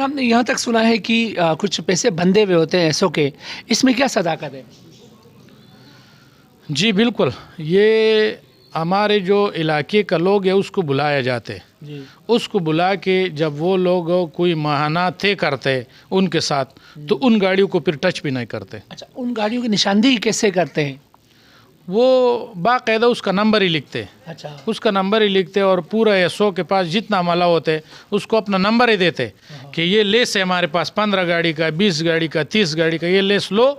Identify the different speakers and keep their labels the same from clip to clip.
Speaker 1: हमने यहाँ तक सुना है कि कुछ पैसे बंधे हुए होते हैं ऐसों के, इसमें क्या सदाकत है?
Speaker 2: जी बिल्कुल, ये हमारे जो इलाके का लोग है उसको बुलाया जाते,
Speaker 1: जी।
Speaker 2: उसको बुला के जब वो लोग कोई माहाना तय करते उनके साथ, तो उन गाड़ियों को फिर टच भी नहीं करते।
Speaker 1: अच्छा, उन गाड़ियों की निशानदेही कैसे करते हैं?
Speaker 2: वो बाकायदा उसका नंबर ही लिखते,
Speaker 1: अच्छा।
Speaker 2: उसका नंबर ही लिखते और पूरा एसओ के पास जितना माला होते उसको अपना नंबर ही देते कि ये लेस है हमारे पास 15 गाड़ी का, 20 गाड़ी का, 30 गाड़ी का, ये लेस लो।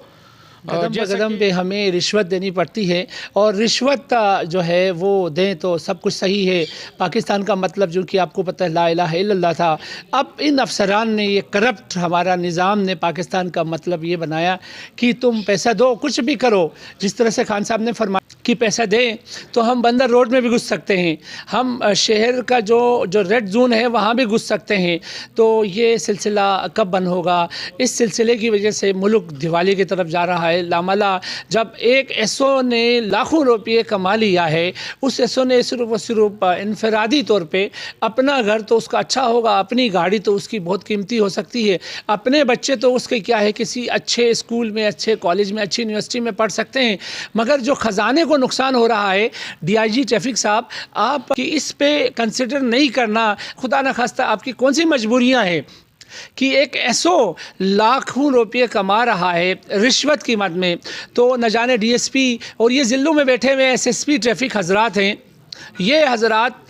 Speaker 1: कदम ब कदम पे हमें रिश्वत देनी पड़ती है, और रिश्वत जो है वो दें तो सब कुछ सही है। पाकिस्तान का मतलब जो कि आपको पता है ला इलाहा इल्लल्लाह था। अब इन अफसरान ने, ये करप्ट हमारा निज़ाम ने पाकिस्तान का मतलब ये बनाया कि तुम पैसा दो, कुछ भी करो। जिस तरह से खान साहब ने फरमाया कि पैसा दें तो हम बंदर रोड में भी घुस सकते हैं, हम शहर का जो रेड जोन है वहाँ भी घुस सकते हैं। तो ये सिलसिला कब बंद होगा? इस सिलसिले की वजह से मुल्क दिवाली की तरफ जा रहा है। लामला जब एक एसओ ने लाखों रुपये कमा लिया है, उस एसओ ने सिर्फ और सिर्फ इनफरादी तौर पे अपना घर तो उसका अच्छा होगा, अपनी गाड़ी तो उसकी बहुत कीमती हो सकती है, अपने बच्चे तो उसके क्या है किसी अच्छे स्कूल में, अच्छे कॉलेज में, अच्छी यूनिवर्सिटी में पढ़ सकते हैं, मगर जो ख़जाने को नुकसान हो रहा है, डीआईजी ट्रैफिक साहब आप कि इस पे कंसिडर नहीं करना, खुदा न खास्ता आपकी कौन सी मजबूरियां हैं कि एक एसओ लाखों रुपये कमा रहा है रिश्वत की मद में? तो न जाने डीएसपी और ये ज़िलों में बैठे हुए एसएसपी ट्रैफिक हजरात हैं, ये हजरात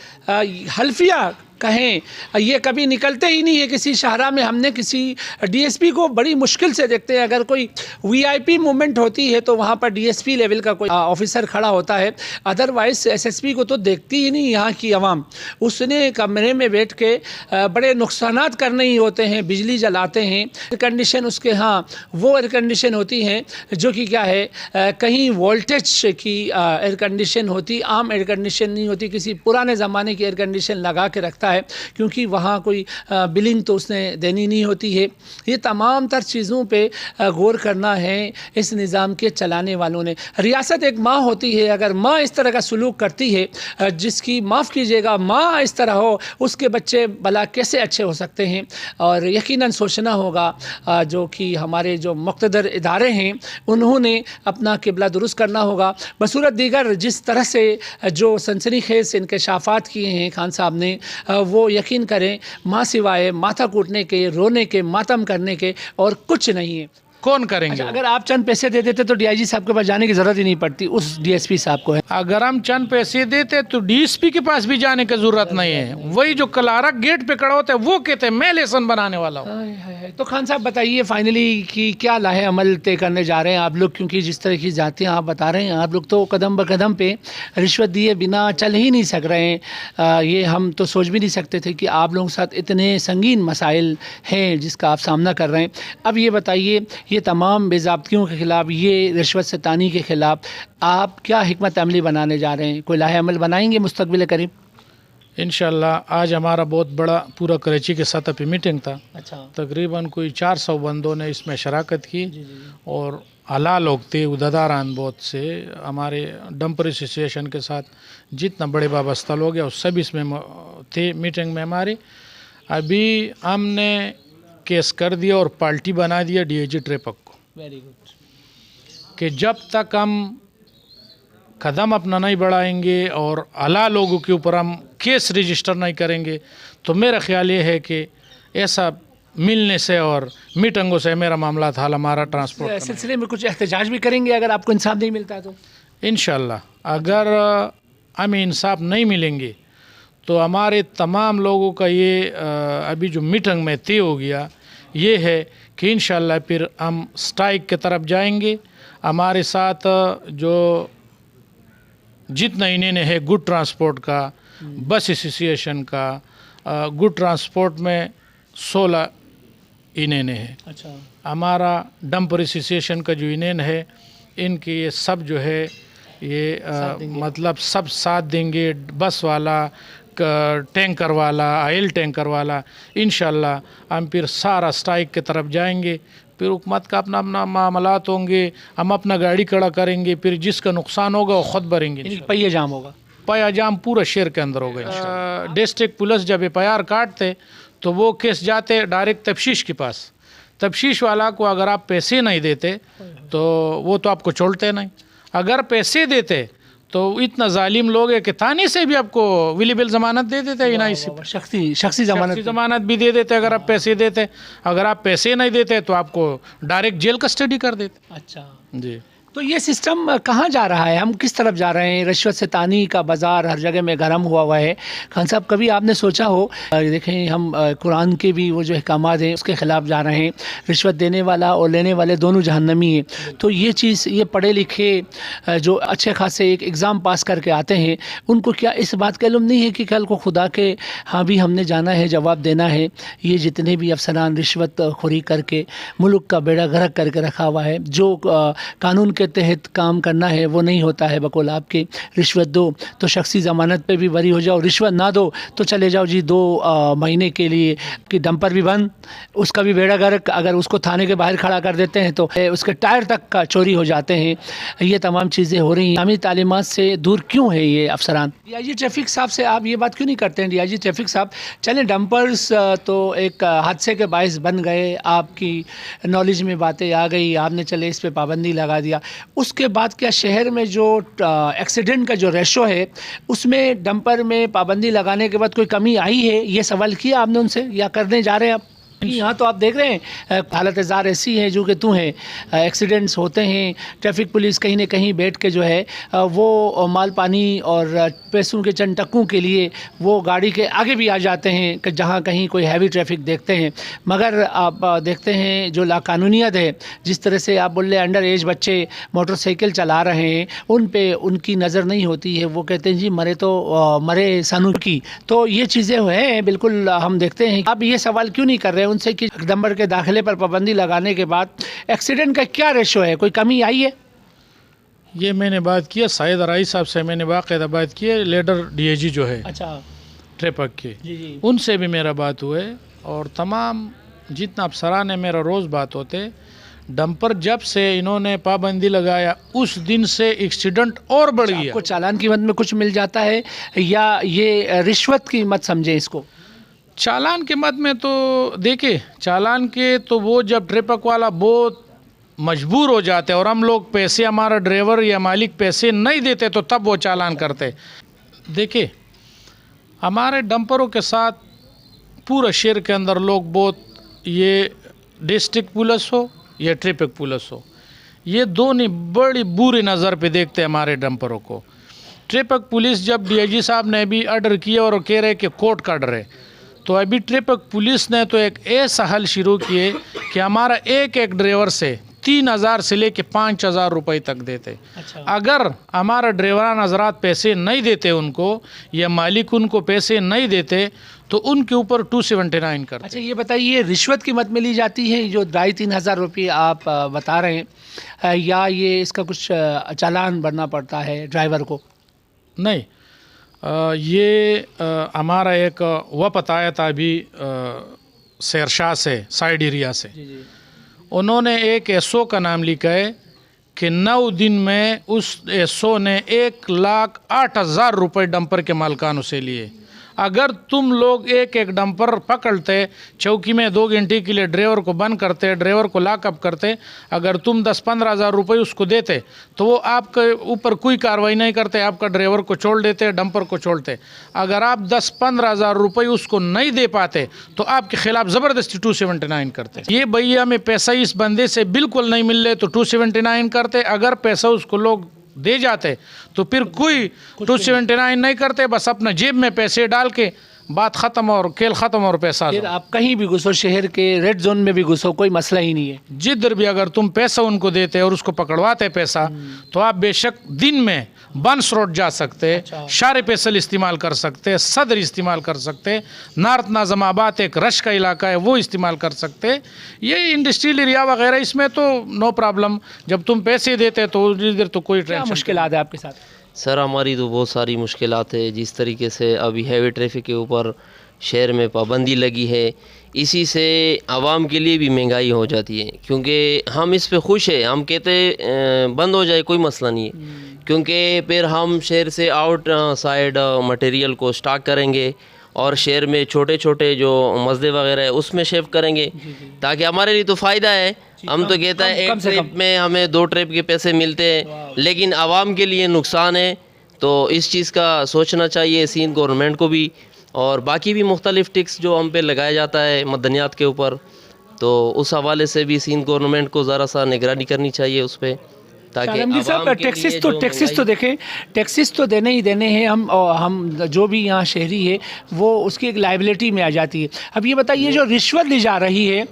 Speaker 1: हल्फिया कहें, ये कभी निकलते ही नहीं है किसी शाहरा में। हमने किसी डीएसपी को बड़ी मुश्किल से देखते हैं, अगर कोई वीआईपी मूवमेंट होती है तो वहाँ पर डीएसपी लेवल का कोई ऑफिसर खड़ा होता है, अदरवाइज एसएसपी को तो देखती ही नहीं यहाँ की आवाम। उसने कमरे में बैठ के बड़े नुकसानात करने ही होते हैं, बिजली जलाते हैं, एयर कंडीशन उसके यहाँ वो एयर कंडीशन होती हैं जो कि क्या है कहीं वोल्टेज की एयर कंडीशन होती, आम एयर कंडीशन नहीं होती, किसी पुराने ज़माने की एयर कंडीशन लगा के रखता है, क्योंकि वहाँ कोई बिलिंग तो उसने देनी नहीं होती है। ये तमाम तर चीज़ों पे गौर करना है इस निज़ाम के चलाने वालों ने। रियासत एक माँ होती है, अगर माँ इस तरह का सलूक करती है, जिसकी माफ़ कीजिएगा माँ इस तरह हो, उसके बच्चे भला कैसे अच्छे हो सकते हैं? और यकीनन सोचना होगा जो कि हमारे जो मुक़्तदर इदारे हैं उन्होंने अपना किबला दुरुस्त करना होगा। बसूरत दीगर जिस तरह से जो सनसनीखेज़ इंकशाफात किए हैं खान साहब ने, वो यकीन करें माँ सिवाय माथा कूटने के, रोने के, मातम करने के और कुछ नहीं है।
Speaker 2: कौन करेंगे?
Speaker 1: अच्छा, अगर आप चंद पैसे दे देते तो डीआईजी साहब के पास जाने की ज़रूरत ही नहीं पड़ती, उस डीएसपी साहब को है।
Speaker 2: अगर हम चंद पैसे देते तो डीएसपी के पास भी जाने की जरूरत नहीं है, वही जो कलारक गेट पे खड़ा होता है वो कहते हैं मैं लेसन बनाने वाला हूँ।
Speaker 1: तो खान साहब बताइए फाइनली कि क्या लाहे अमल तय करने जा रहे हैं आप लोग, क्योंकि जिस तरह की जातियाँ आप बता रहे हैं, आप लोग तो कदम ब कदम पे रिश्वत दिए बिना चल ही नहीं सक रहे हैं। ये हम तो सोच भी नहीं सकते थे कि आप लोगों के साथ इतने संगीन मसाइल हैं जिसका आप सामना कर रहे हैं। अब ये बताइए, ये तमाम बेज़ाब्तियों के ख़िलाफ़, ये रिश्वत सतानी के ख़िलाफ़ आप क्या हिकमत अमली बनाने जा रहे हैं? कोई लाहे अमल बनाएंगे मुस्तक़बिल करीब?
Speaker 2: इंशाल्लाह आज हमारा बहुत बड़ा पूरा कराची के सतह पे मीटिंग था।
Speaker 1: अच्छा।
Speaker 2: तकरीबन कोई 400 बंदों ने इसमें शराकत की।
Speaker 1: जी जी।
Speaker 2: और आला लोग थे उदादारान बहुत से, हमारे डंपर एसोसिएशन के साथ जितना बड़े वाबस्ता लोग हैं वो सब इसमें थे मीटिंग में हमारे। अभी हमने केस कर दिया और पार्टी बना दिया डीआईजी ट्रैफिक को।
Speaker 1: Very good.
Speaker 2: कि जब तक हम कदम अपना नहीं बढ़ाएंगे और आला लोगों के ऊपर हम केस रजिस्टर नहीं करेंगे तो मेरा ख्याल ये है कि ऐसा मिलने से और मीटिंगों से मेरा मामला था हमारा ट्रांसपोर्ट
Speaker 1: सिलसिले में कुछ एहतजाज भी करेंगे अगर आपको इंसाफ नहीं मिलता तो?
Speaker 2: इंशाल्लाह अगर हमें इंसाफ नहीं मिलेंगे तो हमारे तमाम लोगों का ये अभी जो मीटिंग में तय हो गया ये है कि इंशाल्लाह फिर हम स्ट्राइक की तरफ जाएंगे। हमारे साथ जो जितना इन्हें है गुड ट्रांसपोर्ट का, बस एसोसिएशन का, गुड ट्रांसपोर्ट में 16 इन्हें है। अच्छा। हमारा डंपर एसोसिएशन का जो इन्हें है इनके ये सब जो है ये मतलब सब साथ देंगे। बस वाला, टैंकर वाला, ऑयल टैंकर वाला, इंशाल्लाह हम फिर सारा स्ट्राइक की तरफ जाएंगे। फिर हुकूमत का अपना अपना मामलात होंगे, हम अपना गाड़ी खड़ा करेंगे, फिर जिसका नुकसान होगा वो खुद भरेंगे।
Speaker 1: पहिया जाम होगा,
Speaker 2: पहिया जाम पूरा शहर के अंदर होगा। डिस्ट्रिक्ट पुलिस जब FIR काटते तो वो केस जाते डायरेक्ट तफ्तीश के पास। तफ्तीश वाला को अगर आप पैसे नहीं देते तो वो तो आपको छोड़ते नहीं, अगर पैसे देते तो इतना जालिम लोग है कि थाने से भी आपको विलेबल ज़मानत दे देते हैं, इनाइसी
Speaker 1: शख्सी
Speaker 2: ज़मानत भी दे देते अगर आप पैसे देते। अगर आप पैसे नहीं देते तो आपको डायरेक्ट जेल कस्टडी कर देते।
Speaker 1: अच्छा
Speaker 2: जी,
Speaker 1: तो ये सिस्टम कहाँ जा रहा है, हम किस तरफ जा रहे हैं? रिश्वत से तानी का बाज़ार हर जगह में गर्म हुआ है। खान साहब, कभी आपने सोचा हो, देखें हम कुरान के भी वो जो अहकामात हैं उसके ख़िलाफ़ जा रहे हैं, रिश्वत देने वाला और लेने वाले दोनों जहन्नमी हैं। तो ये चीज़, ये पढ़े लिखे जो अच्छे खासे एक एग्ज़ाम पास करके आते हैं, उनको क्या इस बात का इल्म नहीं है कि कल को खुदा के हाँ भी हमने जाना है, जवाब देना है? ये जितने भी अफसरान रिश्वत खोरी करके मुल्क का बेड़ा गर्क करके रखा हुआ है, जो कानून के तहत काम करना है वो नहीं होता है। बकौल आपके रिश्वत दो तो शख्सी ज़मानत पे भी बरी हो जाओ, रिश्वत ना दो तो चले जाओ जी 2 महीने के लिए कि डंपर भी बंद, उसका भी बेड़ा गर्क। अगर उसको थाने के बाहर खड़ा कर देते हैं तो उसके टायर तक का चोरी हो जाते हैं। ये तमाम चीज़ें हो रही हैं। इस्लामी तालीमात से दूर क्यों है ये अफसरान? डीआईजी ट्रैफिक साहब से आप ये बात क्यों नहीं करते हैं? डीआईजी ट्रैफिक साहब, चलें डंपर्स तो एक हादसे के बायस बन गए, आपकी नॉलेज में बातें आ गई, आपने चले इस पर पाबंदी लगा दिया। उसके बाद क्या शहर में जो एक्सीडेंट का जो रेशो है उसमें डंपर में पाबंदी लगाने के बाद कोई कमी आई है? ये सवाल किया आपने उनसे या करने जा रहे हैं आप? यहाँ तो आप देख रहे हैं हालत ज़ार ऐसी है जो कि तू है, एक्सीडेंट्स होते हैं। ट्रैफिक पुलिस कहीं न कहीं बैठ के जो है वो माल पानी और पैसों के चंद टक्कों के लिए वो गाड़ी के आगे भी आ जाते हैं कि जहाँ कहीं कोई हैवी ट्रैफिक देखते हैं। मगर आप देखते हैं जो लाकानूनियत है, जिस तरह से आप बोल रहे अंडर एज बच्चे मोटरसाइकिल चला रहे हैं, उन पे उनकी नज़र नहीं होती है। वो कहते हैं जी मरे तो मरे सानू की। तो ये चीज़ें हैं, बिल्कुल हम देखते हैं। आप ये सवाल क्यों नहीं कर रहे उनसे कि डंपर के दाखिले पर पाबंदी लगाने के बाद एक्सीडेंट का क्या रेशो है, कोई कमी आई है?
Speaker 2: ये मैंने बात किया साहिद राई साहब से, मैंने बाकायदा बात की है, लीडर डीआईजी जो है
Speaker 1: अच्छा
Speaker 2: ट्रैफिक के,
Speaker 1: जी।
Speaker 2: उनसे भी मेरा बात हुए और तमाम जितना अफसरान है मेरा रोज़ बात होते। डंपर जब से इन्होंने पाबंदी लगाया उस दिन से एक्सीडेंट और बढ़ गया।
Speaker 1: आपको चालान कीमत में कुछ मिल जाता है या ये रिश्वत की मत समझे इसको?
Speaker 2: चालान के मत में तो देखिए, चालान के तो वो जब ट्रैफिक वाला बहुत मजबूर हो जाते और हम लोग पैसे, हमारा ड्राइवर या मालिक पैसे नहीं देते तो तब वो चालान करते। देखिए, हमारे डंपरों के साथ पूरा शहर के अंदर लोग बहुत, ये डिस्ट्रिक्ट पुलिस हो या ट्रैफिक पुलिस हो, ये दोनों बड़ी बुरी नज़र पे देखते हैं हमारे डंपरों को। ट्रैफिक पुलिस जब डीआईजी साहब ने भी ऑर्डर किया और कह रहे कि कोर्ट काट रहे, तो अभी ट्रैफिक पुलिस ने तो एक ऐसा हल शुरू किए कि हमारा एक एक ड्राइवर से 3000 से लेके 5000 रुपये तक देते।
Speaker 1: अच्छा।
Speaker 2: अगर हमारा ड्राइवर हजरात पैसे नहीं देते उनको या मालिक उनको पैसे नहीं देते तो उनके ऊपर 279 करते।
Speaker 1: अच्छा, ये बताइए, रिश्वत की मत में ली जाती है जो 2500 रुपये आप बता रहे हैं, या ये इसका कुछ चालान भरना पड़ता है ड्राइवर को?
Speaker 2: नहीं, ये हमारा एक वफ़द आया था अभी शेरशाह से, साइड एरिया से।
Speaker 1: जी।
Speaker 2: उन्होंने एक एसओ का नाम लिखा है कि 9 दिन में उस एसओ ने 1,08,000 रुपये डंपर के मालकानों से लिए। अगर तुम लोग एक एक डंपर पकड़ते, चौकी में 2 घंटे के लिए ड्राइवर को बंद करते, ड्राइवर को लॉकअप करते, अगर तुम 10-15 हज़ार रुपये उसको देते तो वो आपके ऊपर कोई कार्रवाई नहीं करते, आपका ड्राइवर को छोड़ देते, डंपर को छोड़ते। अगर आप 10-15 हज़ार रुपये उसको नहीं दे पाते तो आपके खिलाफ ज़बरदस्ती 279 करते। ये भैया में पैसा इस बंदे से बिल्कुल नहीं मिल रहे तो 279 करते। अगर पैसा उसको लोग दे जाते तो फिर कोई 279 नहीं करते, बस अपना जेब में पैसे डाल के बात ख़त्म और खेल ख़त्म और पैसा।
Speaker 1: फिर आप कहीं भी घुसो, शहर के रेड जोन में भी घुसो, कोई मसला ही नहीं है।
Speaker 2: जिधर भी अगर तुम पैसा उनको देते और उसको पकड़वाते पैसा, तो आप बेशक दिन में बंस रोड जा सकते,
Speaker 1: अच्छा।
Speaker 2: शारे पैसल इस्तेमाल कर सकते, सदर इस्तेमाल कर सकते, नार्थ नाज़माबाद एक रश का इलाका है वो इस्तेमाल कर सकते, ये इंडस्ट्रियल एरिया वगैरह, इसमें तो नो प्रॉब्लम। जब तुम पैसे देते तो इधर तो कोई
Speaker 1: क्या मुश्किलात है आपके साथ?
Speaker 3: सर हमारी तो बहुत सारी मुश्किलात है। जिस तरीके से अभी हैवी ट्रैफिक के ऊपर शहर में पाबंदी लगी है, इसी से आवाम के लिए भी महंगाई हो जाती है। क्योंकि हम इस पे खुश है, हम कहते बंद हो जाए कोई मसला नहीं है, क्योंकि फिर हम शहर से आउट साइड मटेरियल को स्टॉक करेंगे और शहर में छोटे छोटे जो मस्जिद वगैरह है उसमें शेव करेंगे, ताकि हमारे लिए तो फ़ायदा है। हम तो कहता है एक ट्रिप में हमें 2 ट्रिप के पैसे मिलते हैं, लेकिन आवाम के लिए नुकसान है। तो इस चीज़ का सोचना चाहिए सिंध गवर्नमेंट को भी, और बाकी भी मुख्तलिफ़ टैक्स जो हम पे लगाया जाता है मदनियात के ऊपर, तो उस हवाले से भी सिंध गवर्नमेंट को ज़रा सा निगरानी करनी चाहिए उस पर, ताकि
Speaker 1: शालम जी साहब टैक्सेस तो देखें, टैक्सेस तो देने ही देने हैं हम, और हम जो भी यहाँ शहरी है वो उसकी एक लाइबिलिटी में आ जाती है। अब ये बताइए जो रिश्वत ली जा रही है,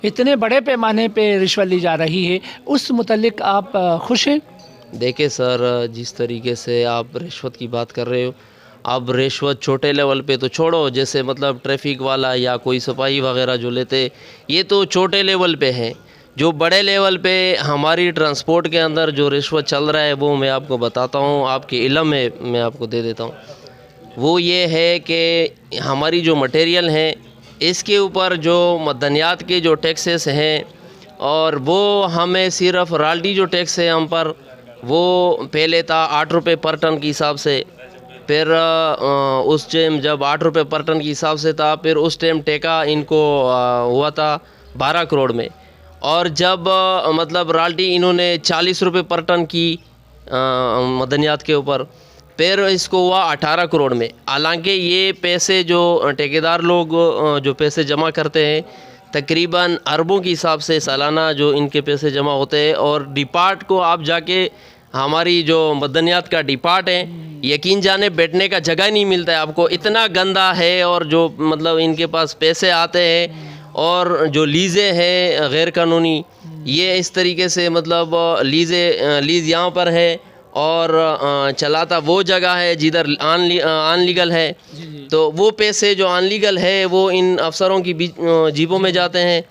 Speaker 1: इतने बड़े पैमाने पे रिश्वत ली जा रही है, उस मुतल्लिक आप खुश हैं?
Speaker 3: देखिए सर, जिस तरीके से आप रिश्वत की बात कर रहे हो, अब रिश्वत छोटे लेवल पे तो छोड़ो, जैसे मतलब ट्रैफिक वाला या कोई सिपाही वगैरह जो लेते, ये तो छोटे लेवल पे हैं। जो बड़े लेवल पे हमारी ट्रांसपोर्ट के अंदर जो रिश्वत चल रहा है वो मैं आपको बताता हूँ, आपके इल्म में मैं आपको दे देता हूँ। वो ये है कि हमारी जो मटेरियल है इसके ऊपर जो मदनियात के जो टैक्सेस हैं, और वो हमें सिर्फ रॉयल्टी जो टैक्स है हम पर, वो पहले था 8 रुपये पर टन के हिसाब से। फिर उस टाइम जब 8 रुपये पर टन के हिसाब से था, फिर उस टाइम टेका इनको हुआ था 12 करोड़ में, और जब मतलब रॉयल्टी इन्होंने 40 रुपये पर टन की मदनियात के ऊपर, फिर इसको हुआ 18 करोड़ में। हालांकि ये पैसे जो ठेकेदार लोग जो पैसे जमा करते हैं, तकरीबन अरबों के हिसाब से सालाना जो इनके पैसे जमा होते हैं, और डिपार्ट को आप जाके हमारी जो मदनियात का डिपार्ट है, यकीन जाने बैठने का जगह नहीं मिलता है आपको, इतना गंदा है। और जो मतलब इनके पास पैसे आते हैं और जो लीज़ें हैं गैर कानूनी, ये इस तरीके से मतलब लीज़ यहाँ पर है और चलाता वो जगह है जिधर अनलीगल है। तो वो पैसे जो अनलीगल है वो इन अफसरों की जीबों में जाते हैं।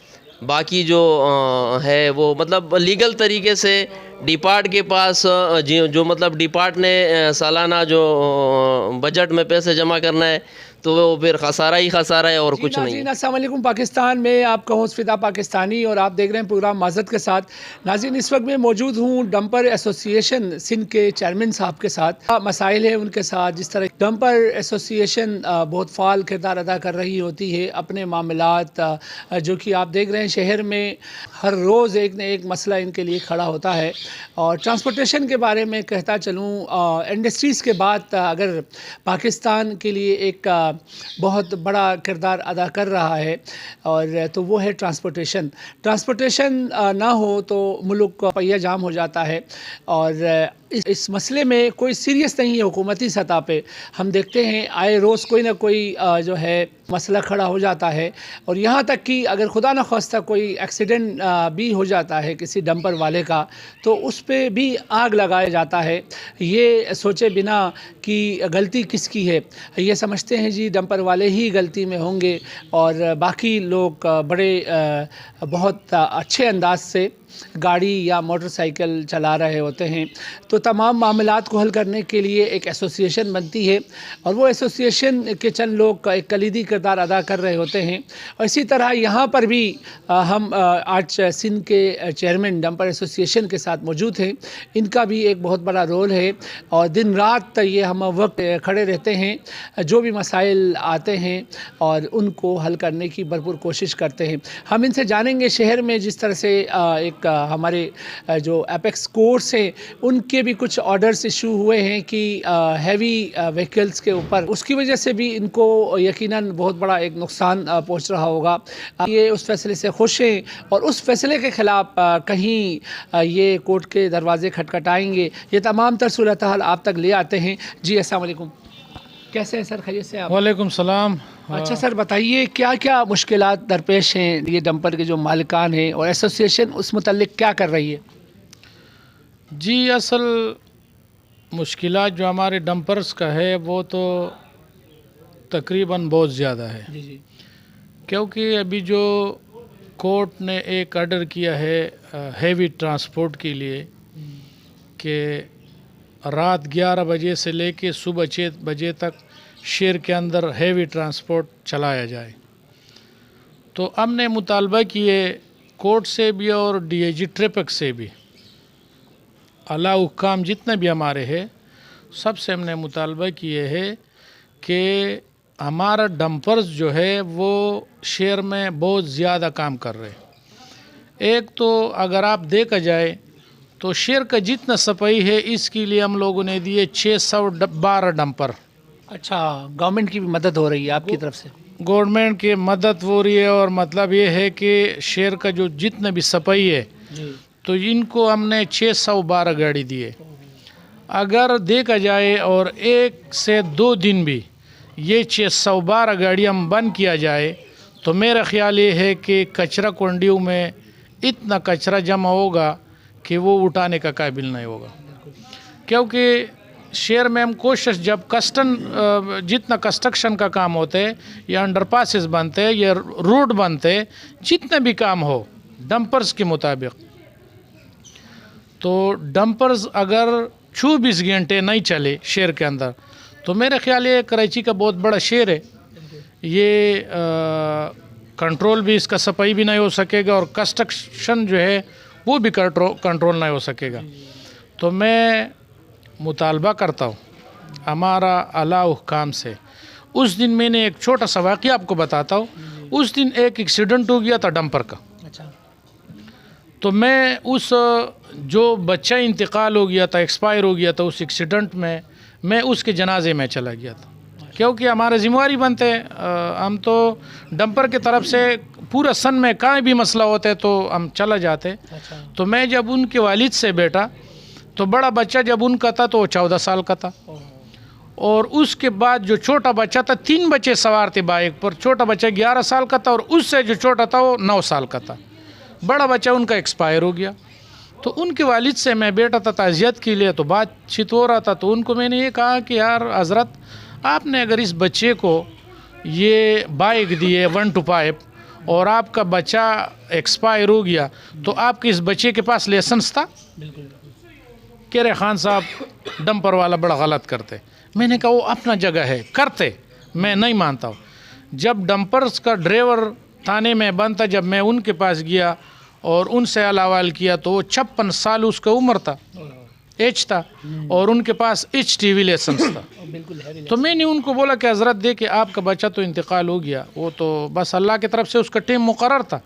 Speaker 3: बाकी जो है वो मतलब लीगल तरीके से डिपार्ट के पास जो मतलब डिपार्ट ने सालाना जो बजट में पैसे जमा करना है, तो वो फिर खसारा ही खसारा है और कुछ नहीं है।
Speaker 1: अस्सलाम वालेकुम पाकिस्तान में आपका होस्ट फिदा पाकिस्तानी, और आप देख रहे हैं प्रोग्राम माज़रत के साथ। नाज़रीन, इस वक्त मैं मौजूद हूँ डंपर एसोसिएशन सिंध के चेयरमैन साहब के साथ। मसाइल है उनके साथ, जिस तरह डंपर एसोसिएशन बहुत फ़ाल किरदार अदा कर रही होती है अपने मामलात, जो कि आप देख रहे हैं शहर में हर रोज़ एक न एक मसला इनके लिए खड़ा होता है। और ट्रांसपोर्टेशन के बारे में कहता चलूँ, इंडस्ट्रीज़ के बाद अगर पाकिस्तान के लिए एक बहुत बड़ा किरदार अदा कर रहा है, और तो वो है ट्रांसपोर्टेशन ना हो तो मुल्क का पहिया जाम हो जाता है। और इस मसले में कोई सीरियस नहीं है हुकूमती सतह पे। हम देखते हैं आए रोज़ कोई ना कोई जो है मसला खड़ा हो जाता है, और यहाँ तक कि अगर खुदा न ख्वास्ता कोई एक्सीडेंट भी हो जाता है किसी डंपर वाले का, तो उस पे भी आग लगाया जाता है, ये सोचे बिना कि गलती किसकी है। ये समझते हैं जी डंपर वाले ही गलती में होंगे, और बाकी लोग बड़े बहुत अच्छे अंदाज से गाड़ी या मोटरसाइकिल चला रहे होते हैं। तो तमाम मामलात को हल करने के लिए एक एसोसिएशन बनती है, और वो एसोसिएशन के चंद लोग एक कलीदी किरदार अदा कर रहे होते हैं। और इसी तरह यहाँ पर भी हम आज सिंध के चेयरमैन डंपर एसोसिएशन के साथ मौजूद हैं। इनका भी एक बहुत बड़ा रोल है, और दिन रात ये हम वक्त खड़े रहते हैं, जो भी मसाइल आते हैं और उनको हल करने की भरपूर कोशिश करते हैं। हम इनसे जानेंगे शहर में जिस तरह से एक हमारे जो एपेक्स कोर्स हैं उनके भी कुछ ऑर्डर्स इशू हुए हैं कि हैवी व्हीकल्स के ऊपर, उसकी वजह से भी इनको यकीनन बहुत बड़ा एक नुकसान पहुंच रहा होगा। ये उस फैसले से खुश हैं, और उस फैसले के ख़िलाफ़ कहीं ये कोर्ट के दरवाज़े खटखटाएंगे। ये तमाम तर सूरत हाल आप तक ले आते हैं। जी अस्सलाम वालेकुम, कैसे हैं सर? खैरियत से आप?
Speaker 2: वालेकुम सलाम।
Speaker 1: अच्छा सर, बताइए क्या क्या मुश्किलात दरपेश हैं ये डंपर के जो मालिकान हैं, और एसोसिएशन उस मुतल्लिक क्या कर रही है?
Speaker 2: जी, असल मुश्किलात जो हमारे डंपर्स का है वो तो तकरीबन बहुत ज़्यादा है।
Speaker 1: जी जी।
Speaker 2: क्योंकि अभी जो कोर्ट ने एक ऑर्डर किया है हैवी ट्रांसपोर्ट के लिए कि रात 11 बजे से लेके सुबह 6 बजे तक शहर के अंदर हैवी ट्रांसपोर्ट चलाया जाए, तो हमने मुतालबा किए कोर्ट से भी और डीआईजी ट्रैफिक से भी, आला हुक्काम जितने भी हमारे हैं सबसे हमने मुतालबा किए है कि हमारा डंपर्स जो है वो शहर में बहुत ज़्यादा काम कर रहे हैं। एक तो अगर आप देखा जाए तो शहर का जितना सफाई है इसके लिए हम लोगों ने दिए 612 डंपर।
Speaker 1: अच्छा, गवर्नमेंट की भी मदद हो रही है आपकी तरफ से?
Speaker 2: गवर्नमेंट की मदद हो रही है और मतलब ये है कि शहर का जो जितना भी सफाई है
Speaker 1: जी।
Speaker 2: तो इनको हमने 612 गाड़ी दिए। अगर देखा जाए और 1 से 2 दिन भी ये 612 गाड़ी हम बंद किया जाए तो मेरा ख्याल ये है कि कचरा कुंडियों में इतना कचरा जमा होगा कि वो उठाने का काबिल नहीं होगा। क्योंकि शहर में हम कोशिश जब जितना कंस्ट्रक्शन का काम होता है या अंडरपासेस बनते हैं या रोड बनते हैं, जितने भी काम हो डंपर्स के मुताबिक, तो डंपर्स अगर 24 घंटे नहीं चले शहर के अंदर तो मेरा ख्याल है कराची का बहुत बड़ा शहर है, ये कंट्रोल भी इसका सफाई भी नहीं हो सकेगा और कंस्ट्रक्शन जो है वो भी कंट्रोल नहीं हो सकेगा। तो मैं मुतालबा करता हूँ हमारा आला हुकाम से। उस दिन मैंने एक छोटा सा वाक़या आपको बताता हूँ। उस दिन एक एक्सीडेंट हो गया था डंपर का।
Speaker 1: अच्छा।
Speaker 2: तो मैं उस जो बच्चा इंतकाल हो गया था, एक्सपायर हो गया था, उस एक्सीडेंट में मैं उसके जनाजे में चला गया था, क्योंकि हमारे ज़िम्मेवारी बनते हैं। हम तो डंपर की तरफ से पूरा सन में कहीं भी मसला होता है तो हम चला जाते।
Speaker 1: अच्छा।
Speaker 2: तो मैं जब उनके वालिद से बैठा तो बड़ा बच्चा जब उनका था तो वो 14 साल का था, और उसके बाद जो छोटा बच्चा था, 3 बच्चे सवार थे बाइक पर। छोटा बच्चा 11 साल का था और उससे जो छोटा था वो 9 साल का था। बड़ा बच्चा उनका एक्सपायर हो गया। तो उनके वालिद से मैं बैठा था ताज़ियत के लिए, तो बातचीत हो रहा था। तो उनको मैंने ये कहा कि यार हज़रत, आपने अगर इस बच्चे को ये बाइक दी है 1 to 5 और आपका बच्चा एक्सपायर हो गया तो आपके इस बच्चे के पास लाइसेंस था?
Speaker 1: बिल्कुल।
Speaker 2: कह रहे खान साहब डंपर वाला बड़ा गलत करते। मैंने कहा वो अपना जगह है, करते, मैं नहीं मानता हूँ। जब डंपर्स का ड्राइवर थाने में बंद था, जब मैं उनके पास गया और उनसे अलावाल किया तो वो 56 साल उसका उम्र था, एज था, और उनके पास HTV लाइसेंस था। तो मैंने उनको बोला कि हज़रत देखिए, आपका बच्चा तो इंतकाल हो गया, वो तो बस अल्लाह की तरफ से उसका टीम मुकर्रर था,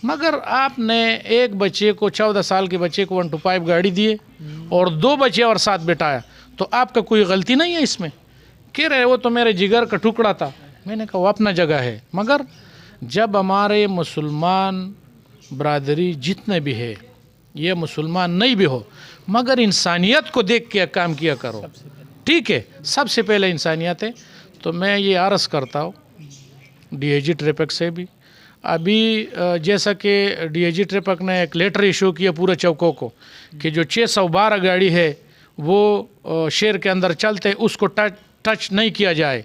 Speaker 2: मगर आपने एक बच्चे को 14 साल के बच्चे को 1 to 5 गाड़ी दिए और 2 बच्चे और साथ बिठाया, तो आपका कोई गलती नहीं है इसमें? कह रहे वो तो मेरे जिगर का टुकड़ा था। मैंने कहा वो अपना जगह है, मगर जब हमारे मुसलमान बरादरी जितने भी है, ये मुसलमान नहीं भी हो, मगर इंसानियत को देख के काम किया करो, ठीक है? सबसे पहले इंसानियत है। तो मैं ये अर्ज़ करता हूँ DIG ट्रैफिक से भी, अभी जैसा कि DIG ट्रैफिक ने एक लेटर इशू किया पूरे चौकों को कि जो 612 गाड़ी है वो शहर के अंदर चलते उसको टच नहीं किया जाए।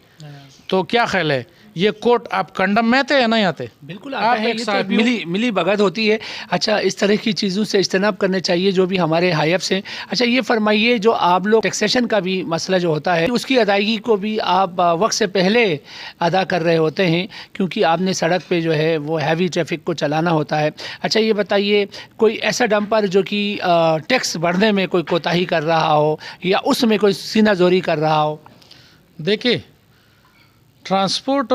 Speaker 2: तो क्या ख्याल है, ये कोर्ट आप कंडम में आते या नहीं आते?
Speaker 1: बिल्कुल आता है, ये तो मिली भगत होती है। अच्छा, इस तरह की चीज़ों से इज्तनाब करने चाहिए जो भी हमारे हायब से। अच्छा, ये फरमाइए, जो आप लोग टैक्सेशन का भी मसला जो होता है उसकी अदायगी को भी आप वक्त से पहले अदा कर रहे होते हैं, क्योंकि आपने सड़क पे जो है वो हैवी ट्रैफिक को चलाना होता है। अच्छा, ये बताइए, कोई ऐसा डंपर जो कि टैक्स भरने में कोई कोताही कर रहा हो या उसमें कोई सीनाजोरी कर रहा हो?
Speaker 2: देखिए, ट्रांसपोर्ट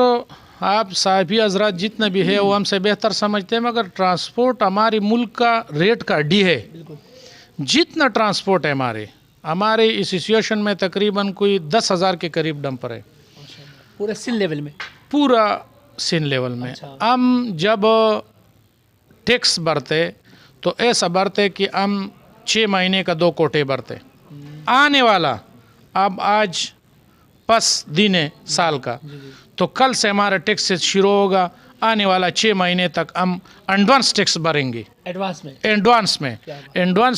Speaker 2: आप साहबी हजरात जितना भी है वो हमसे बेहतर समझते हैं, मगर ट्रांसपोर्ट हमारे मुल्क का रेट का डी है। जितना ट्रांसपोर्ट है हमारे इस एसोसिएशन में तकरीबन कोई 10,000 के करीब डंपर है
Speaker 1: पूरा सिंध लेवल में। पूरा
Speaker 2: सिंध लेवल में। हम जब टैक्स भरते तो ऐसा भरते कि हम 6 महीने का 2 कोटे भरते। आने वाला अब आज 5 दिन है साल का, तो कल से हमारा टैक्स शुरू होगा। आने वाला 6 महीने तक हम एडवांस टैक्स भरेंगे। एडवांस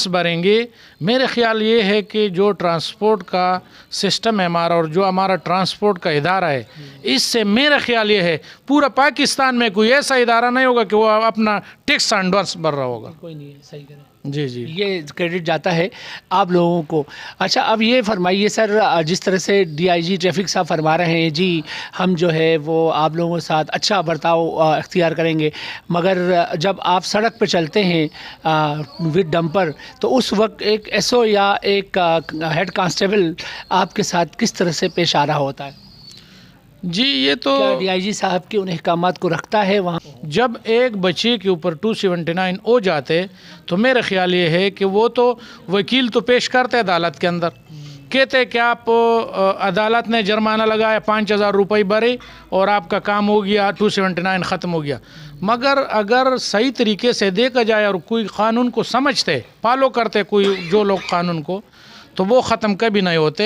Speaker 2: भरेंगे। मेरे ख्याल ये है कि जो ट्रांसपोर्ट का सिस्टम है हमारा और जो हमारा ट्रांसपोर्ट का इदारा है, इससे मेरा ख्याल ये है पूरा पाकिस्तान में कोई ऐसा इदारा नहीं होगा कि वो अपना टैक्स एडवांस भर रहा होगा।
Speaker 1: कोई नहीं है, सही करें।
Speaker 2: जी जी,
Speaker 1: ये क्रेडिट जाता है आप लोगों को। अच्छा, अब ये फरमाइए सर, जिस तरह से DIG ट्रैफिक साहब फरमा रहे हैं जी, हम जो है वो आप लोगों के साथ अच्छा बर्ताव इख्तियार करेंगे, मगर जब आप सड़क पर चलते हैं विद डंपर तो उस वक्त एक SO या एक हेड कांस्टेबल आपके साथ किस तरह से पेश आ रहा होता है?
Speaker 2: जी ये तो
Speaker 1: क्या डीआईजी साहब के उन अहकामात को रखता है वहाँ?
Speaker 2: जब एक बच्चे के ऊपर 279 हो जाते तो मेरा ख्याल ये है कि वो तो वकील तो पेश करते अदालत के अंदर, कहते कि आप अदालत ने जुर्माना लगाया 5,000 रुपये भरे और आपका काम हो गया, 279 ख़त्म हो गया। मगर अगर सही तरीके से देखा जाए और कोई क़ानून को समझते, फॉलो करते कोई जो लोग क़ानून को, तो वो ख़त्म कभी नहीं होते।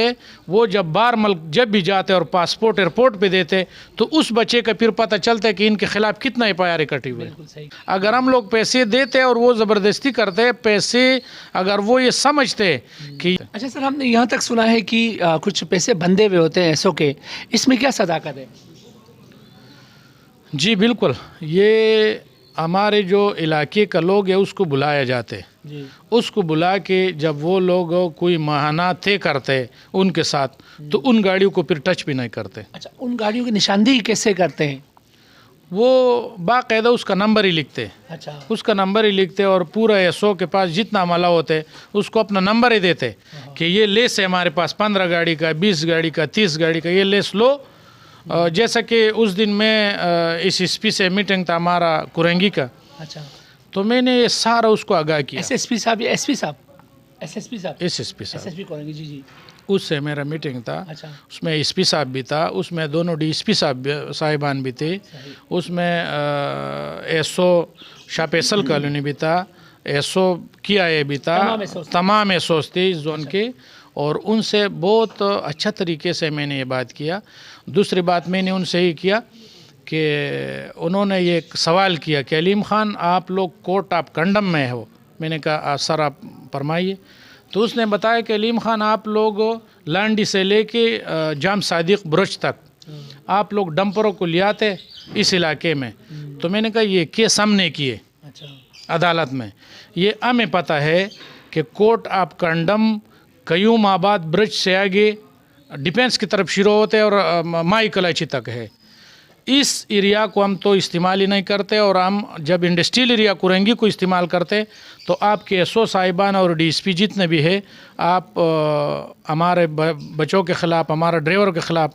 Speaker 2: वो जब बाहर मुल्क जब भी जाते और पासपोर्ट एयरपोर्ट पे देते तो उस बच्चे का फिर पता चलता है कि इनके ख़िलाफ़ कितना एफआईआर इकट्ठी हुए। अगर हम लोग पैसे देते और वो ज़बरदस्ती करते पैसे, अगर वो ये समझते कि
Speaker 1: अच्छा सर, हमने यहाँ तक सुना है कि कुछ पैसे बंधे हुए होते हैं एसओ के, इसमें क्या सदाकत है?
Speaker 2: जी बिल्कुल, ये हमारे जो इलाके का लोग है उसको बुलाया जाते
Speaker 1: जी।
Speaker 2: उसको बुला के जब वो लोग कोई माहाना तय करते उनके साथ, तो उन गाड़ियों को फिर टच भी नहीं करते।
Speaker 1: अच्छा, उन गाड़ियों की निशानदेही कैसे करते हैं?
Speaker 2: वो बाकायदा उसका नंबर ही लिखते,
Speaker 1: अच्छा,
Speaker 2: उसका नंबर ही लिखते और पूरा एसओ के पास जितना माला होते उसको अपना नंबर ही देते कि ये लेस है हमारे पास 15 गाड़ी का, 20 गाड़ी का, 30 गाड़ी का, ये लेस लो। जैसा कि उस दिन मैं इस एसपी से मीटिंग था हमारा कुरंगी का,
Speaker 1: अच्छा,
Speaker 2: तो मैंने ये सारा उसको आगाह किया।
Speaker 1: एसएसपी साहब या एसपी साहब? एसएसपी साहब,
Speaker 2: एसएसपी साहब,
Speaker 1: एसएसपी करेंगे जी जी।
Speaker 2: उससे मेरा मीटिंग था।
Speaker 1: अच्छा,
Speaker 2: उसमें एसपी साहब भी था, उसमें दोनों डीएसपी साहिबान भी थे, उसमें एसओ शाह फैसल कॉलोनी भी था, एसओ किया भी था, तमाम एसओ थे इस जोन के, और उनसे बहुत अच्छा तरीके से मैंने ये बात किया। दूसरी बात मैंने उनसे ही किया कि उन्होंने ये सवाल किया कि अलीम ख़ान आप लोग कोर्ट ऑफ कंडम में हो। मैंने कहा सर आप फरमाइए। तो उसने बताया कि अलीम ख़ान आप लोग लांडी से लेके जाम सादिक ब्रुज तक आप लोग डंपरों को ले आते इस इलाके में। तो मैंने कहा ये केस हमने किए अदालत में, ये हमें पता है कि कोर्ट ऑफ कंडम कयूम आबाद ब्रिज से आगे डिफेंस की तरफ शुरू होते हैं और माई कलाची तक है। इस एरिया को हम तो इस्तेमाल ही नहीं करते, और हम जब इंडस्ट्रियल एरिया कुरंगी को इस्तेमाल करते तो आपके एसओ साहिबान और डीएसपी जितने भी है, आप हमारे बच्चों के ख़िलाफ़, हमारा ड्राइवर के ख़िलाफ़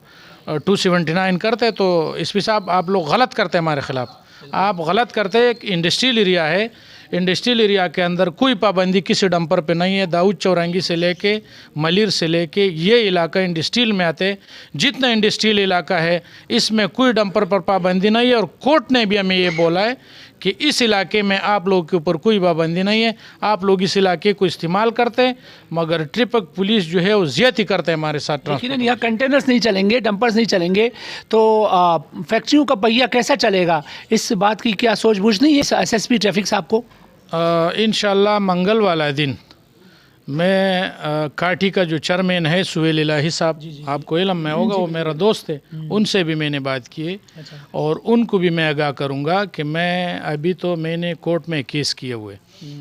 Speaker 2: 279 करते, तो एसपी साहब आप लोग गलत करते हमारे ख़िलाफ़, आप गलत करते। एक इंडस्ट्रियल एरिया है, इंडस्ट्रियल एरिया के अंदर कोई पाबंदी किसी डंपर पे नहीं है। दाऊद चौरंगी से लेके मलिर से लेके ये इलाका इंडस्ट्रियल में आते, जितना इंडस्ट्रियल इलाका है इसमें कोई डंपर पर पाबंदी नहीं है। और कोर्ट ने भी हमें ये बोला है कि इस इलाके में आप लोगों के ऊपर कोई पाबंदी नहीं है, आप लोग इस इलाके को इस्तेमाल करते हैं, मगर ट्रैफिक पुलिस जो है वो ज़्यादती करते हैं हमारे साथ।
Speaker 1: लेकिन यहाँ कंटेनर्स नहीं चलेंगे, डंपर्स नहीं चलेंगे, तो फैक्ट्रियों का पहिया कैसा चलेगा? इस बात की क्या सोच-बूझ नहीं है एसएसपी ट्रैफिक साहब को?
Speaker 2: इंशाल्लाह मंगल वाला दिन मैं काठी का जो चेयरमैन है सुहेल इलाही साहब, आपको इल्म में होगा, वो मेरा दोस्त है, उनसे भी मैंने बात की है। और उनको भी मैं आगाह करूंगा कि मैं अभी तो मैंने कोर्ट में केस किए हुए,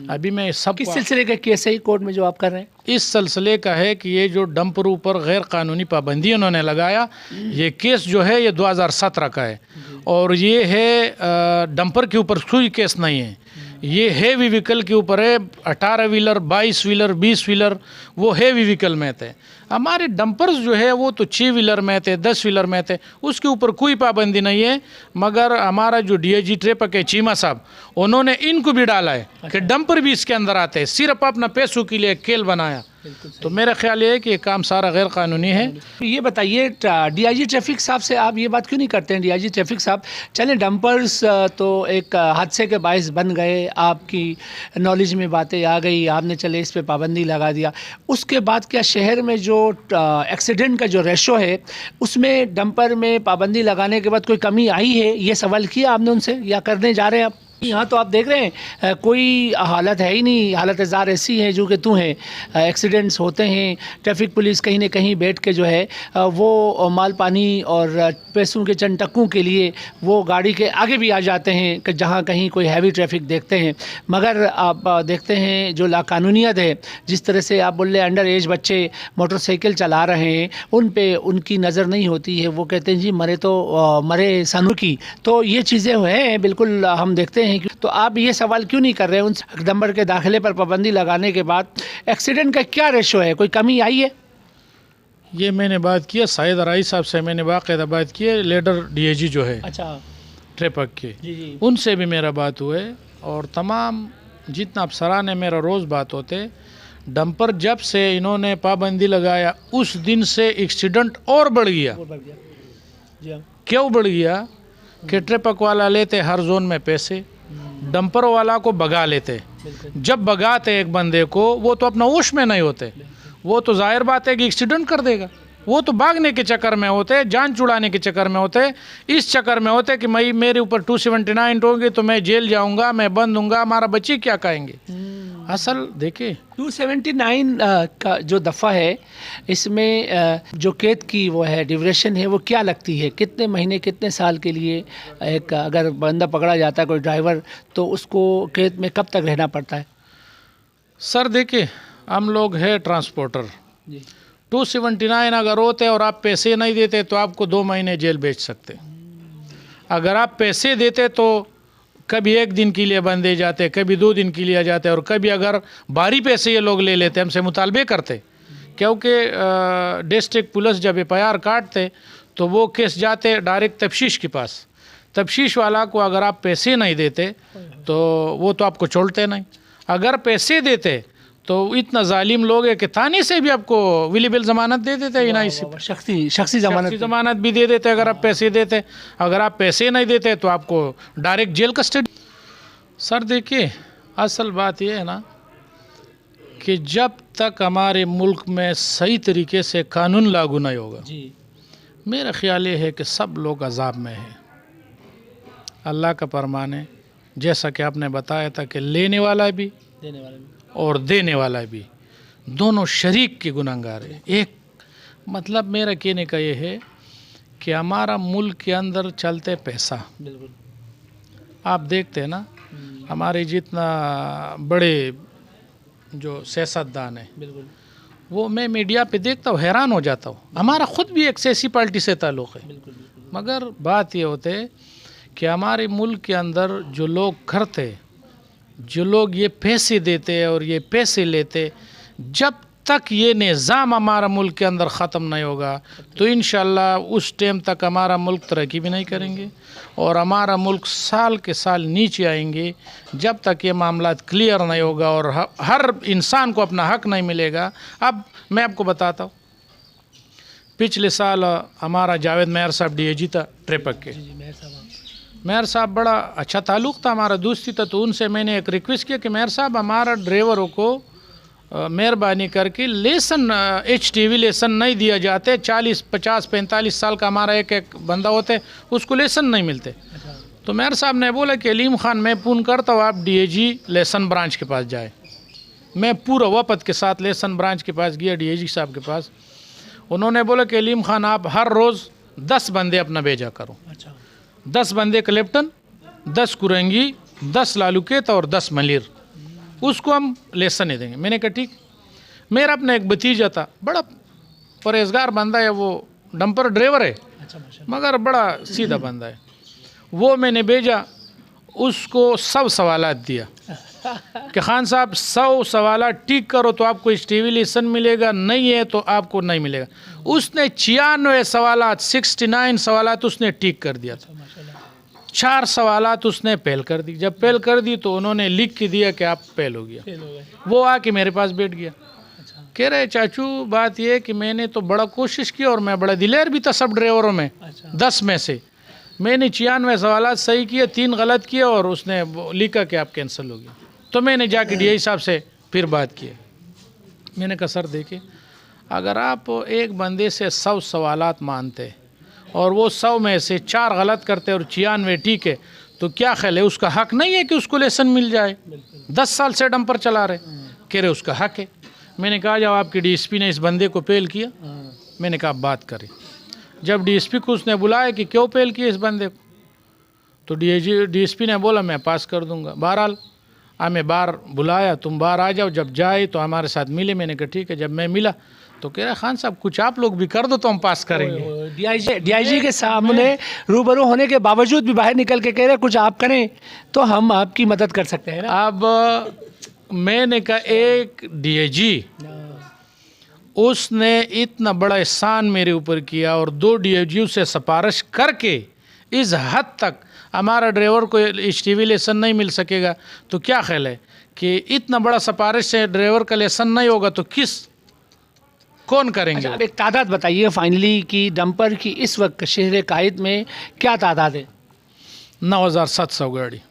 Speaker 2: अभी मैं सब
Speaker 1: किस सिलसिले का केस है कोर्ट में जो आप कर रहे हैं?
Speaker 2: इस सिलसिले का है कि ये जो डंपरों पर गैर कानूनी पाबंदी उन्होंने लगाया, ये केस जो है ये 2017 का है, और ये है डंपर के ऊपर कोई केस नहीं है, ये हेवी व्हीकल के ऊपर है। 18 व्हीलर, 22 व्हीलर, 20 व्हीलर वो हेवी व्हीकल में थे। हमारे डंपर्स जो है वो तो 6 व्हीलर में थे, 10 व्हीलर में थे, उसके ऊपर कोई पाबंदी नहीं है। मगर हमारा जो डीआईजी ट्रैफिक है चीमा साहब, उन्होंने इनको भी डाला है कि डंपर भी इसके अंदर आते हैं, सिर्फ अपना पैसों के लिए खेल बनाया। तो मेरा ख्याल ये है कि ये काम सारा गैर कानूनी है।
Speaker 1: ये बताइए डीआईजी ट्रैफिक साहब से आप ये बात क्यों नहीं करते हैं? डीआईजी ट्रैफिक साहब, चलें डंपर्स तो एक हादसे के बायस बन गए, आपकी नॉलेज में बातें आ गई, आपने चले इस पे पाबंदी लगा दिया, उसके बाद क्या शहर में जो एक्सीडेंट का जो रेशो है उसमें डंपर में पाबंदी लगाने के बाद कोई कमी आई है? ये सवाल किया आपने उनसे या करने जा रहे हैं आप? यहाँ तो आप देख रहे हैं कोई हालत है ही नहीं, हालत ज़ार ऐसी है जो कि तू है, एक्सीडेंट्स होते हैं, ट्रैफिक पुलिस कहीं न कहीं बैठ के जो है वो माल पानी और पैसों के चंद टक्कों के लिए वो गाड़ी के आगे भी आ जाते हैं कि जहाँ कहीं कोई हैवी ट्रैफिक देखते हैं। मगर आप देखते हैं जो लाकानूनियत है, जिस तरह से आप बोल रहे अंडर एज बच्चे मोटरसाइकिल चला रहे हैं, उन पे उनकी नज़र नहीं होती है, वो कहते हैं जी मरे तो मरे सनू की। तो ये चीज़ें हैं बिल्कुल हम देखते हैं। तो आप ये सवाल क्यों नहीं कर रहे हैं उन डंपर के दाखिले पर पाबंदी लगाने के बाद एक्सीडेंट का क्या रेशो है, कोई कमी आई है?
Speaker 2: ये मैंने बात किया साहिद राई साहब से, मैंने बाकायदा बात की है, लीडर डीआईजी जो है
Speaker 1: अच्छा
Speaker 2: ट्रैफिक के,
Speaker 1: जी
Speaker 2: उनसे भी मेरा बात हुए और तमाम जितना अफसरान है मेरा रोज़ बात होते। डंपर जब से इन्होंने पाबंदी लगाया उस दिन से एक्सीडेंट और बढ़ गया।
Speaker 1: जी हाँ
Speaker 2: क्यों बढ़ गया कि ट्रैफिक वाला लेते हर जोन में पैसे, डंपर वाला को भगा लेते। जब भगाते एक बंदे को वो तो अपना होश में नहीं होते, वो तो जाहिर बात है कि एक्सीडेंट कर देगा। वो तो भागने के चक्कर में होते, जान छुड़ाने के चक्कर में होते, इस चक्कर में होते कि मैं मेरे ऊपर 279 होगी तो मैं जेल जाऊंगा, मैं बंद दूंगा, हमारा बच्चे क्या कहेंगे। असल देखिए
Speaker 1: 279 का जो दफ़ा है इसमें जो कैद की वो है ड्यूरेशन है वो क्या लगती है, कितने महीने कितने साल के लिए एक अगर बंदा पकड़ा जाता है कोई ड्राइवर तो उसको कैद में कब तक रहना पड़ता है?
Speaker 2: सर देखिए हम लोग है ट्रांसपोर्टर, 279 अगर होते और आप पैसे नहीं देते तो आपको 2 महीने जेल भेज सकते। अगर आप पैसे देते तो कभी 1 दिन के लिए बंदे जाते, कभी 2 दिन के लिए जाते, और कभी अगर भारी पैसे ये लोग ले लेते, हमसे मुतालबे करते, क्योंकि डिस्ट्रिक्ट पुलिस जब FIR काटते तो वो केस जाते डायरेक्ट तफ्तीश के पास। तफ्तीश वाला को अगर आप पैसे नहीं देते तो वो तो आपको छोड़ते नहीं, अगर पैसे देते तो इतना जालिम लोग है कि थाने से भी आपको अवेलेबल ज़मानत दे देते हैं, ना
Speaker 1: शख्सी ज़मानत
Speaker 2: भी दे देते अगर आप पैसे देते। अगर आप पैसे नहीं देते तो आपको डायरेक्ट जेल कस्टडी। सर देखिए असल बात यह है ना कि जब तक हमारे मुल्क में सही तरीके से कानून लागू नहीं होगा
Speaker 1: जी,
Speaker 2: मेरा ख्याल ये है कि सब लोग अजाब में हैं। अल्लाह का फरमान है, जैसा कि आपने बताया था कि लेने वाला भी और देने वाला भी दोनों शरीक के गुनहगार है। एक मतलब मेरा कहने का ये है कि हमारा मुल्क के अंदर चलते पैसा, आप देखते हैं ना हमारे जितना बड़े जो सियासतदान है वो मैं मीडिया पे देखता हूँ हैरान हो जाता हूँ। हमारा ख़ुद भी एक सियासी पार्टी से ताल्लुक़ है, मगर बात ये होते है कि हमारे मुल्क के अंदर जो लोग करते, जो लोग ये पैसे देते और ये पैसे लेते, जब तक ये निज़ाम हमारा मुल्क के अंदर ख़त्म नहीं होगा तो इंशाअल्लाह उस टाइम तक हमारा मुल्क तरक्की भी नहीं करेंगे और हमारा मुल्क साल के साल नीचे आएंगे। जब तक ये मामला क्लियर नहीं होगा और हर इंसान को अपना हक नहीं मिलेगा। अब मैं आपको बताता हूँ, पिछले साल हमारा जावेद मेहर साहब DIG था ट्रैफिक के, मेहर साहब बड़ा अच्छा ताल्लुक़ था, हमारा दोस्ती था, तो उनसे मैंने एक रिक्वेस्ट किया कि मेहर साहब हमारा ड्राइवरों को मेहरबानी करके लेसन HTV लेसन नहीं दिया जाते। 40, 50, 45 साल का हमारा एक बंदा होते उसको लेसन नहीं मिलते। तो मेहर साहब ने बोला कि अलीम ख़ान मैं फ़ोन करता हूँ, आप DIG लेसन ब्रांच के पास जाए। मैं पूरा वफ़द के साथ लेसन ब्रांच के पास गया, DIG साहब के पास। उन्होंने बोला कि अलीम ख़ान आप हर रोज़ 10 बंदे अपना भेजा करो, 10 बंदे कलेक्टन, 10 कुरंगी, 10 लालूकेत और 10 मलिर, उसको हम लेसन नहीं देंगे। मैंने कहा ठीक। मेरा अपना एक भतीजा था, बड़ा परहेजगार बंदा है, वो डंपर ड्राइवर है मगर बड़ा सीधा बंदा है। वो मैंने भेजा, उसको 100 सवालात दिया कि खान साहब 100 सवालात ठीक करो तो आपको HTV लेसन मिलेगा, नहीं है तो आपको नहीं मिलेगा। उसने 96 सवालात 69 सवालात उसने ठीक कर दिया था। 4 सवालात उसने फेल कर दी। जब फेल कर दी तो उन्होंने लिख के दिया कि आप फेल हो गया। वो आके मेरे पास बैठ गया, कह रहे चाचू बात ये कि मैंने तो बड़ा कोशिश की और मैं बड़ा दिलेर भी था सब ड्राइवरों में, 10 में से मैंने 96 सवालात सही किए, 3 गलत किए और उसने लिखा कि आप कैंसिल हो गया। तो मैंने जाके DI साहब से फिर बात की। मैंने कहा सर देखिए, अगर आप एक बंदे से 100 सवालात मानते और वो 100 में से 4 गलत करते और 96 ठीक है, तो क्या ख्याल है उसका हक नहीं है कि उसको लेसन मिल जाए? 10 साल से डंपर चला रहे, कह रहे उसका हक है। मैंने कहा जब आपके DSP ने इस बंदे को पेल किया, मैंने कहा आप बात करें। जब DSP को उसने बुलाया कि क्यों पेल किया इस बंदे को, तो DSP ने बोला मैं पास कर दूंगा। बहरहाल हमें बाहर बुलाया, तुम बाहर आ जाओ, जब जाए तो हमारे साथ मिले। मैंने कहा ठीक है। जब मैं मिला तो कह रहा खान साहब कुछ आप लोग भी कर दो तो हम पास करेंगे।
Speaker 1: DIG के सामने रूबरू होने के बावजूद भी बाहर निकल के कह रहे कुछ आप करें तो हम आपकी मदद कर सकते हैं ना।
Speaker 2: अब मैंने कहा एक DIG उसने इतना बड़ा एहसान मेरे ऊपर किया और 2 DFG से सिफारिश करके इस हद तक हमारा ड्राइवर को HTV लाइसेंस नहीं मिल सकेगा, तो क्या ख्याल है कि इतना बड़ा सिफारिश से ड्राइवर का लाइसेंस नहीं होगा तो कौन करेंगे?
Speaker 1: अच्छा, अब एक तादाद बताइए फाइनली कि डंपर की इस वक्त शहर कायद में क्या तादाद है?
Speaker 2: 9700 गाड़ी।